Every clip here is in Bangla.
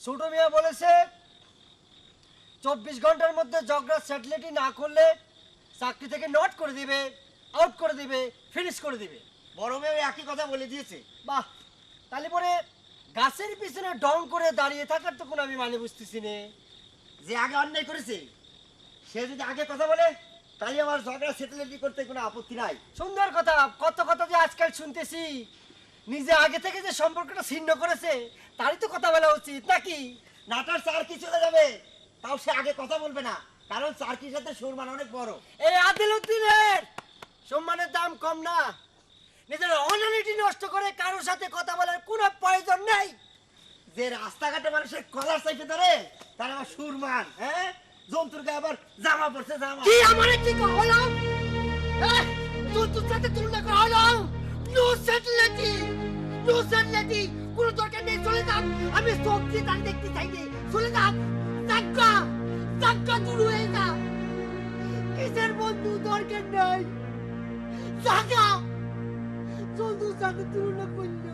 ছোট মিয়া বলেছে 24 ঘন্টার মধ্যে জগরা স্যাটেলাইট না করলে চাকরি থেকে নট করে দিবে, আউট করে দিবে, ফিনিশ করে দিবে। বড় মেয়ে একই কথা বলে দিয়েছে। বাহ, তাহলে পরে গাছের পিছনে ডং করে দাঁড়িয়ে থাকার তো কোনো আমি মানে বুঝতেছি না। যে আগে অন্যায় করেছে সে যদি আগে কথা বলে তাহলে আমার ঝগড়া সেটেলমেন্ট করতে কোনো আপত্তি নাই। সুন্দর কথা, কত কথা যে আজকাল শুনতেছি। নিজে আগে থেকে যে সম্পর্কটা ছিন্ন করেছে তারই তো কথা বলা উচিত নাকি? নাটার চারকি চলে যাবে তাও সে আগে কথা বলবে না, কারণ চারকির সাথে সুরমান অনেক বড়। এই আদিলউদ্দিনের সম্মানের দাম কম না। নিজের অনালিটি নষ্ট করে কারোর সাথে কথা বলার কোনো প্রয়োজন নেই। যে রাস্তাঘাটে মানুষের কলার চাইতে ধরে তার আমার সুরমান। হ্যাঁ, জন্তুর গায়ে আবার জামা পড়ছে জামা। কি আমার কি হলো? তোর সাথে তুলনা করা হলো? নো স্যাটেলাইটি, নো স্যাটেলাইটি, কোনো দরকার নেই, চলে যান। আমি সত্যি তার দেখতে চাইনি, চলে যান। টাকা টাকা দূর হয়ে যা। কিসের বন্ধু দরকার নাই, টাকা বন্ধুর সাথে তুলনা করলো।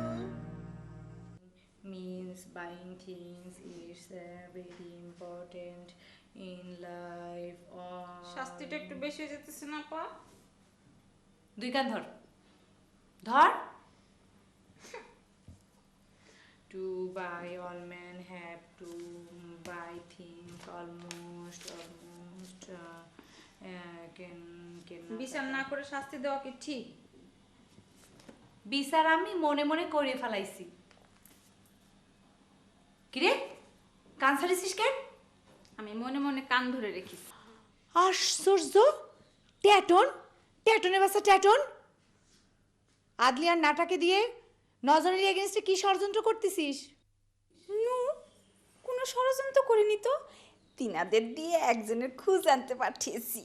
Means buying things is very important in life. শাস্তিটা একটু বেশি হয়ে যেতেছে না আপা? দুই কান ধর ধর। To buy, all men have to buy things almost can বিচার না করে শাস্তি দেওয়া কি ঠিক? বিচার আমি মনে মনে করে ফেলাইছি। কিরে কান ছাড়িছিস কেন? আমি মনে মনে কান ধরে রেখেছি। আশ্চর্য! ট্যাটন, ট্যাটনের বাসা ট্যাটন। আদলিয়ার নাটাকে দিয়ে নজরের এগেইনস্টে কি ষড়যন্ত্র করতেছিস? কোনো ষড়যন্ত্র করিনি তো, তিনাদের দিয়ে একজনের খোঁজ আনতে পাঠিয়েছি।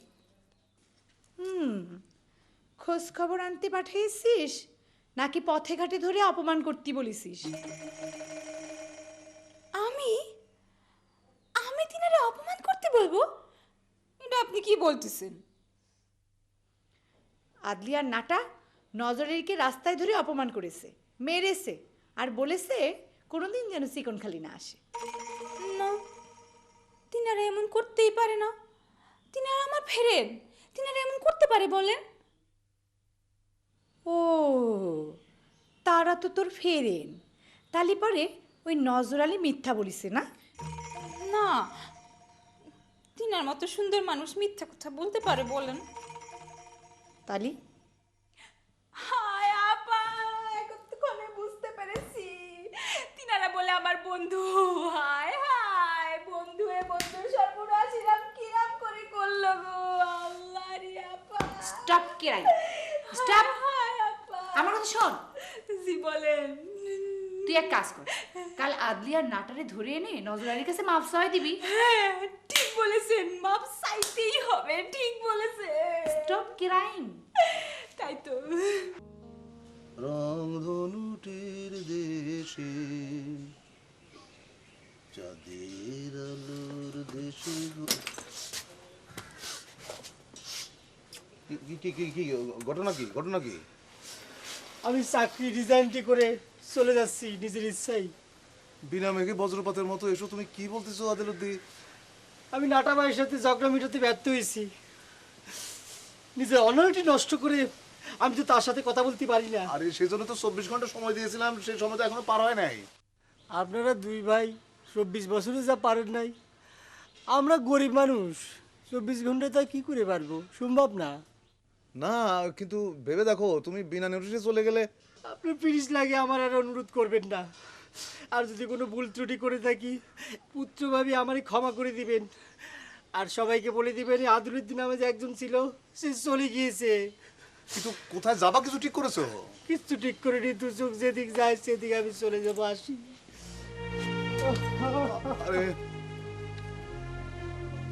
খোঁজ খবর আনতে পাঠিয়েছিস নাকি পথে ঘাটে ধরে অপমান করতে বলেছিস? আমি আমি তিনারে অপমান করতে বলবো? এটা আপনি কি বলতেছেন? আদলিয়ার নাটা নজরেরকে রাস্তায় ধরে অপমান করেছে, মেরেছে, আর বলেছে কোনোদিন যেন চিকনখালি না আসে। না, তিনারা এমন করতেই পারে না। তিনারা আমার ফেরেন, তিনারা এমন করতে পারে বলেন? ও, তারা তো তোর ফেরেন, তালি পরে ওই নজর আলী মিথ্যা বলিছে না? না, তিনার মতো সুন্দর মানুষ মিথ্যা কথা বলতে পারে বলেন? তালি হায় আপা, এতক্ষণে বুঝতে পেরেছি তিনারা বলে আমার বন্ধু। হায় হায়, বন্ধু এ বন্ধুর সর্বনাশ ইরাম কিরাম করে করলো গো আল্লাহ রে আপা। Stop কিরাই, stop. হায় আপা। আমার কথা শোন। জি বলেন। তুই এক কাজ কর, কাল আদলিয়ার নাটারে ধরে এনে নজর আলীর কাছে মাপ চাওয়াই দিবি। হ্যাঁ ঠিক বলেছেন, মাপ চাইতেই হবে, ঠিক বলেছেন। Stop crying. তাই তো। রংধনুটির দেশে চাঁদের আলোর দেশে কি ঘটনা কি ঘটনা কি? আমি চাকরি রিজাইনটি করে চলে যাচ্ছি নিজের ইচ্ছাই। বিনা মেঘে বজ্রপাতের মতো এসো, তুমি কি বলতেছো আদিলউদ্দিন? আমি নাটা ভাইয়ের সাথে ঝগড়া মিটাতে ব্যর্থ হয়েছি। নিজের অনালিটি নষ্ট করে আমি তো তার সাথে কথা বলতে পারি না। আরে সেজন্য তো 24 ঘন্টা সময় দিয়েছিলাম, সেই সময় তো এখনো পার হয় নাই। আপনারা দুই ভাই 24 বছরে যা পারেন নাই, আমরা গরিব মানুষ 24 ঘন্টায় তা কি করে পারবো? সম্ভব না। না কিন্তু ভেবে দেখো, তুমি বিনা নোটিশে চলে গেলে। আপনি প্লিজ লাগে আমার আর অনুরোধ করবেন না। আর যদি কোনো ভুল ত্রুটি করে থাকি পুত্রভাবে আমারই ক্ষমা করে দিবেন। আর সবাইকে বলে দিবেন আদিলউদ্দিন নামে যে একজন ছিল সে চলে গিয়েছে। কিন্তু কোথায় যাবা কিছু ঠিক করেছো? কিচ্ছু ঠিক করে নি, দু চোখ যেদিক যায় সেদিক আমি চলে যাবো, আসি। আরে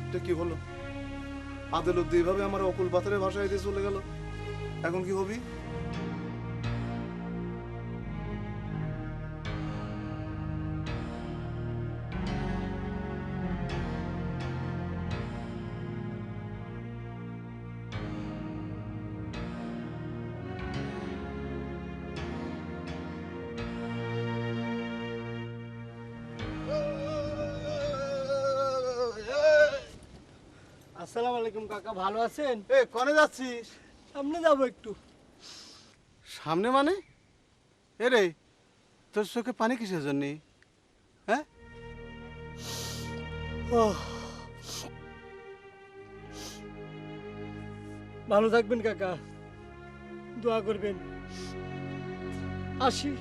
এটা কি হলো? আদিলউদ্দিন এভাবে আমার অকুল পাথরের ভাষায় দিয়ে চলে গেল, এখন কি হবি? আসসালামু আলাইকুম কাকা, ভালো আছেন? এ কনে যাচ্ছিস? সামনে যাবো একটু। সামনে মানে? এ রে, তোর চোখে পানি কিসের জন্য? হ্যাঁ? ভালো থাকবেন কাকা, দোয়া করবেন। আসি।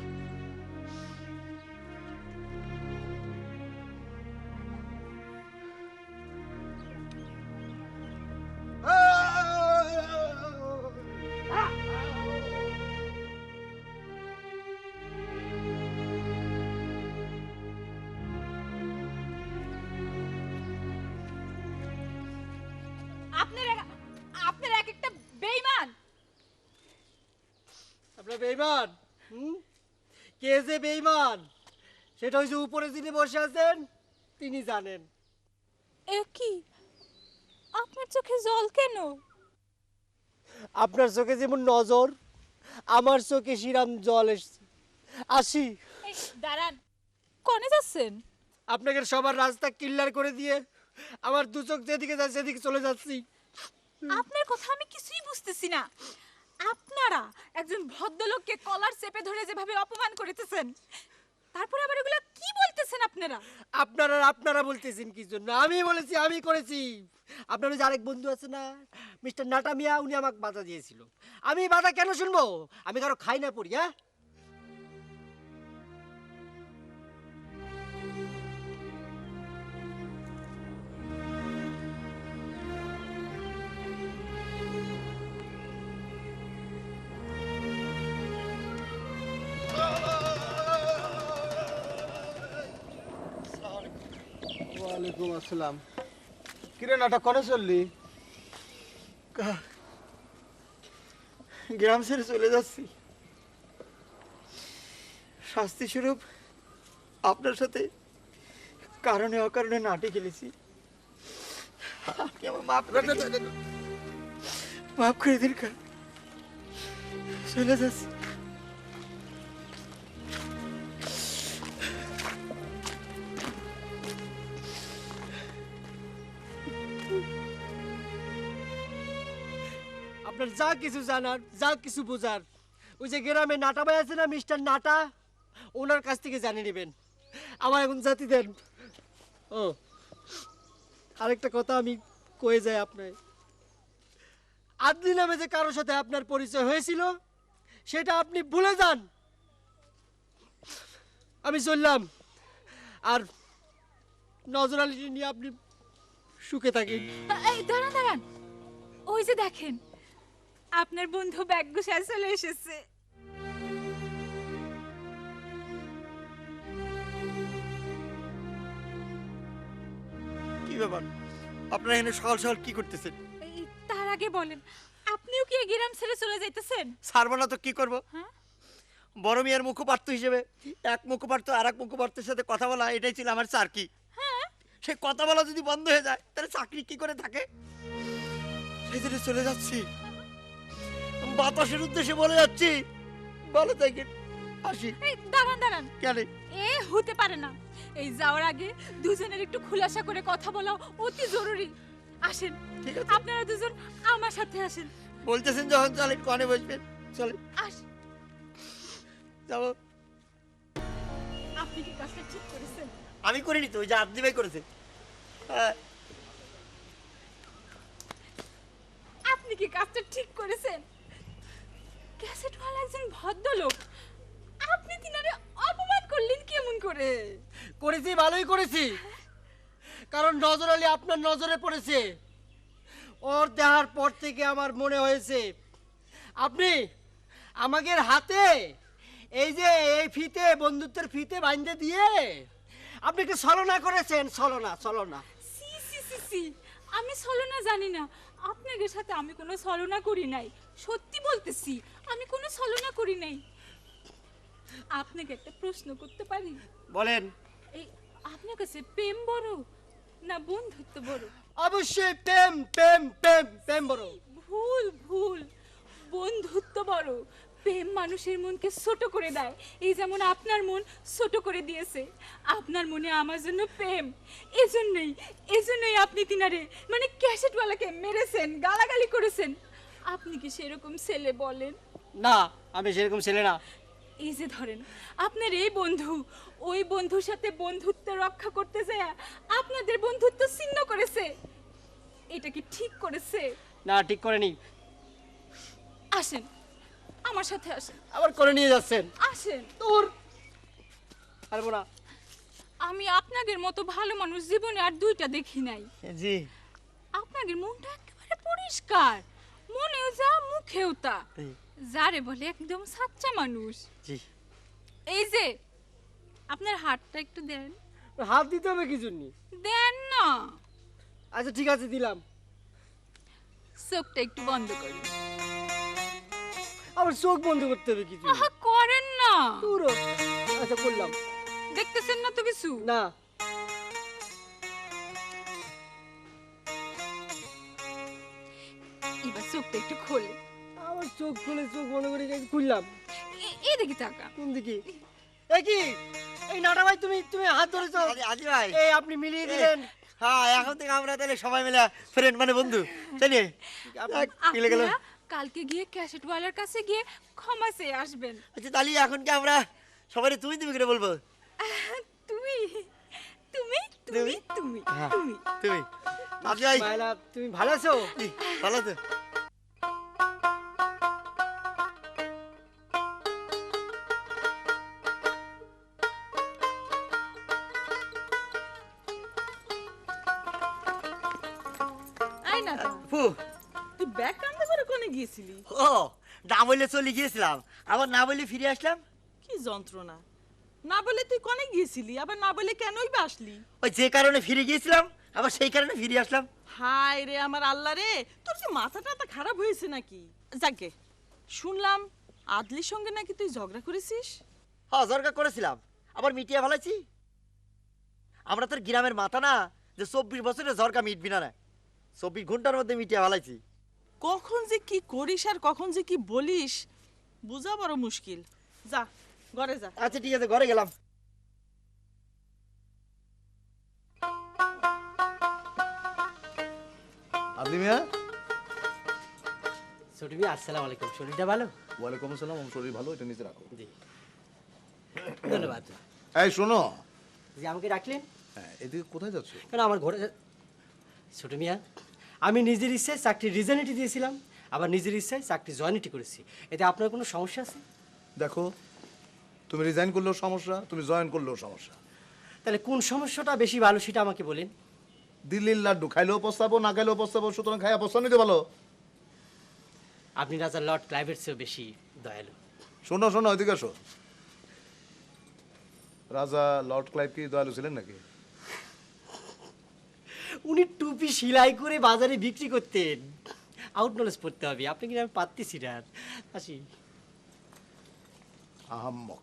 আপনার এক একটা বেঈমান। আপনার বেঈমান? কে যে বেঈমান সেটা হচ্ছে উপরে যিনি বসে আছেন তিনি জানেন। এ কি, আপনার চোখে জল কেন? আপনার চোখে যেমন নজর, আমার চোখে শিরাম জল এসছে। আসি। এই দাঁড়ান, কনে যাচ্ছেন? আপনাকে সবার রাস্তা ক্লিয়ার করে দিয়ে আমার দু চোখ যেদিকে যায় সেদিকে চলে যাচ্ছি। আপনার কথা আমি কিছুই বুঝতেছি না। আপনারা একজন ভদ্রলোককে কলার চেপে ধরে যেভাবে অপমান করিতেছেন, তারপরে আবার এগুলো কি বলতেছেন আপনারা? আপনারা বলতেছেন কি জন্য? আমি বলেছি, আমি করেছি। আপনার যে আরেক বন্ধু আছে না, মিস্টার নাটা মিয়া, উনি আমাকে বাধা দিয়েছিল। আমি বাধা কেন শুনবো? আমি কারো খাই না পড়ি, হ্যাঁ? ওয়ালাইকুম আসসালাম। কিরে নাটা কনে চললি? গ্রাম ছেড়ে চলে যাচ্ছি শাস্তি স্বরূপ। আপনার সাথে কারণে অকারণে নাটে খেলেছি। আপনি আমার মাফ করে দিন, মাফ করে দিন। চলে যাচ্ছি। আপনার যা কিছু জানার, যা কিছু বোঝার, ওই যে গ্রামে নাটা ভাই আছে না, মিস্টার নাটা, ওনার কাছ থেকে জানিয়ে নেবেন। আমার এখন জাতি দেন। ও আরেকটা কথা আমি কয়ে যাই আপনার, আদলি নামে যে কারোর সাথে আপনার পরিচয় হয়েছিল সেটা আপনি ভুলে যান। আমি চললাম। আর নজর আলী নিয়ে আপনি সুখে থাকেন। এই দাঁড়ান দাঁড়ান, ওই যে দেখেন আপনার বন্ধু ব্যাগ গুছায় চলে এসেছে। কি ব্যাপার, আপনারা এখানে সকাল সকাল কি করতেছেন? এই তার আগে বলেন, আপনিও কি এই গ্রাম ছেড়ে চলে যাইতেছেন? ছাড়বো না তো কি করবো? হ্যাঁ? বড় মিয়ার মুখপাত্র হিসেবে এক মুখপাত্র আর এক মুখপাত্রের সাথে কথা বলা, এটাই ছিল আমার চাকরি। হ্যাঁ, সে কথা বলা যদি বন্ধ হয়ে যায় তাহলে চাকরি কি করে থাকে? সেই জন্য চলে যাচ্ছি, বাতাসের উদ্দেশ্যে বলে যাচ্ছি। ভালো থাকেন, আসি। এই দাঁড়ান দাঁড়ান, কেন? এ হতে পারে না। এই যাওয়ার আগে দুজনের একটু খোলাসা করে কথা বলা অতি জরুরি। আসেন, ঠিক আছে, আপনারা দুজন আমার সাথে আসেন। বলতেছেন যখন চলেন, কনে বসবেন? চলে আস, যাবো। আপনি কি কাজটা ঠিক করেছেন? আমি করিনি তো, ওই যে আদলি ভাই করেছে। হ্যাঁ, আপনি কি কাজটা ঠিক করেছেন? ক্যাসেটওয়ালা একজন ভদ্রলোক, আপনি তিনারে অপমান করলেন কেমন করে? করেছি, ভালোই করেছি। কারণ নজর আলী আপনার নজরে পড়েছে। ওর দেখার পর থেকে আমার মনে হয়েছে আপনি আমাদের হাতে এই যে এই ফিতে, বন্ধুত্বের ফিতে বাঁধতে দিয়ে আপনি কি ছলনা করেছেন। ছলনা। সি সি সি সি, আমি ছলনা জানি না। আপনাদের সাথে আমি কোনো ছলনা করি নাই, সত্যি বলতেছি, আমি কোনো ছলনা করি নাই। আপনাকে একটা প্রশ্ন করতে পারি? বলেন। এই আপনার কাছে প্রেম বড় না বন্ধুত্ব বড়? অবশ্যই প্রেম বড়। ভুল ভুল, বন্ধুত্ব বড়। প্রেম মানুষের মনকে ছোট করে দেয়, এই যেমন আপনার মন ছোট করে দিয়েছে। আপনার মনে আমার জন্য প্রেম, এজন্যই আপনি তিনারে মানে ক্যাসেটওয়ালাকে মেরেছেন, গালাগালি করেছেন। আপনি কি সেরকম ছেলে বলেন? না, আমি সেরকম ছেলে না। এই যে ধরেন আপনার এই বন্ধু ওই বন্ধুর সাথে বন্ধুত্ব রক্ষা করতে যায় আপনাদের বন্ধুত্ব ছিন্ন করেছে, এটা কি ঠিক করেছে? না, ঠিক করেনি। আসেন আমার সাথে, আসেন আবার করে নিয়ে যাচ্ছেন। আসেন। তোর পারবো না। আমি আপনাদের মতো ভালো মানুষ জীবনে আর দুইটা দেখি নাই। জি আপনাদের মনটা একেবারে পরিষ্কার, মনেও যা মুখেও তা, যারে বলে একদম সাচ্চা মানুষ। জি এই যে আপনার হাতটা একটু দেন। হাত দিতে হবে কি জন্য? দেন না। আচ্ছা ঠিক আছে, দিলাম। চোখটা একটু বন্ধ করুন। আবার চোখ বন্ধ করতে হবে কি জন্য? আহা করেন না। পুরো আচ্ছা করলাম। দেখতেছেন না তো কিছু? না, এবার চোখটা একটু খোলে। আবার চোখ খুলে চোখ বন্ধ করে খুললাম। এই দেখি টাকা। কোন দিকে? এই কি এই নাটা ভাই, তুমি তুমি হাত ধরেছো? আজি ভাই, এই আপনি মিলিয়ে দিলেন। হ্যাঁ এখন থেকে আমরা তাহলে সবাই মিলে ফ্রেন্ড মানে বন্ধু, চলিয়ে মিলে গেল। আপনারা কালকে গিয়ে ক্যাসেটওয়ালার কাছে গিয়ে ক্ষমা চেয়ে আসবেন। আচ্ছা তাহলে এখন কি আমরা সবাই তুমি তুমি করে বলবো? তুমি তুমি তুমি তুমি হ্যাঁ। তুমি তুমি আজি ভাই মাইলা, তুমি ভালো আছো? ভালো তো? আই না ফু তুই ব্যাগ কান্দে করে কোনে গিয়েছিলি? ও না বললে চলে গিয়েছিলাম, আবার না বলে ফিরে আসলাম। কি যন্ত্রণা! না বলে তুই কোনে গিয়েছিলি, আবার না বলে কেনই বা আসলি? ওই যে কারণে ফিরে গিয়েছিলাম আবার সেই কারণে ফিরে আসলাম। হায় রে আমার আল্লাহ রে, তোর যে মাথাটা খারাপ হয়েছে নাকি? যাকে শুনলাম আদলির সঙ্গে নাকি তুই ঝগড়া করেছিস। হ্যাঁ জরকা করেছিলাম, আবার মিটিয়ে ফেলাইছি। আমরা তোর গ্রামের মাথা না যে 24 বছরে জরকা মিটবি না, 24 ঘন্টার মধ্যে মিটিয়ে ফেলাইছি। কখন যে কি করিস আর কখন যে কি বলিস বোঝা বড় মুশকিল। যা ঘরে যা। আচ্ছা ঠিক আছে, ঘরে গেলাম। আপনি মিয়া? ছোট ভাই আসসালামু আলাইকুম। শরীরটা ভালো? ওয়ালাইকুম আসসালাম, আমার শরীর ভালো, এটা নিচে রাখো। জি, ধন্যবাদ। এই শোনো, জি, আমাকে ডাকলেন হ্যাঁ এদিকে কোথায় যাচ্ছ? কেন? আমার ঘরে ছোট মিয়া, আমি নিজের ইচ্ছায় চাকরি রিজাইনিটি দিয়েছিলাম, আবার নিজের ইচ্ছায় চাকরি জয়েনিটি করেছি। এতে আপনার কোনো সমস্যা আছে? দেখো, তুমি রিজাইন করলেও সমস্যা, তুমি জয়েন করলেও সমস্যা। তাহলে কোন সমস্যাটা বেশি ভালো সেটা আমাকে বলেন। দিল্লির লাড্ডু খাইলেও পস্তাবো, না খাইলেও পস্তাবো, সুতরাং খাইয়া পস্তানো নিতে ভালো। আপনি রাজা লর্ড ক্লাইভের চেয়েও বেশি দয়ালু। শোনো শোনো, ওইদিকে আসো। রাজা লর্ড ক্লাইভ কি দয়ালু ছিলেন নাকি? উনি টুপি সেলাই করে বাজারে বিক্রি করতেন। আউট নলেজ পড়তে হবে, আপনি কি আমি পারতেছি না। আসি। আহাম্মক।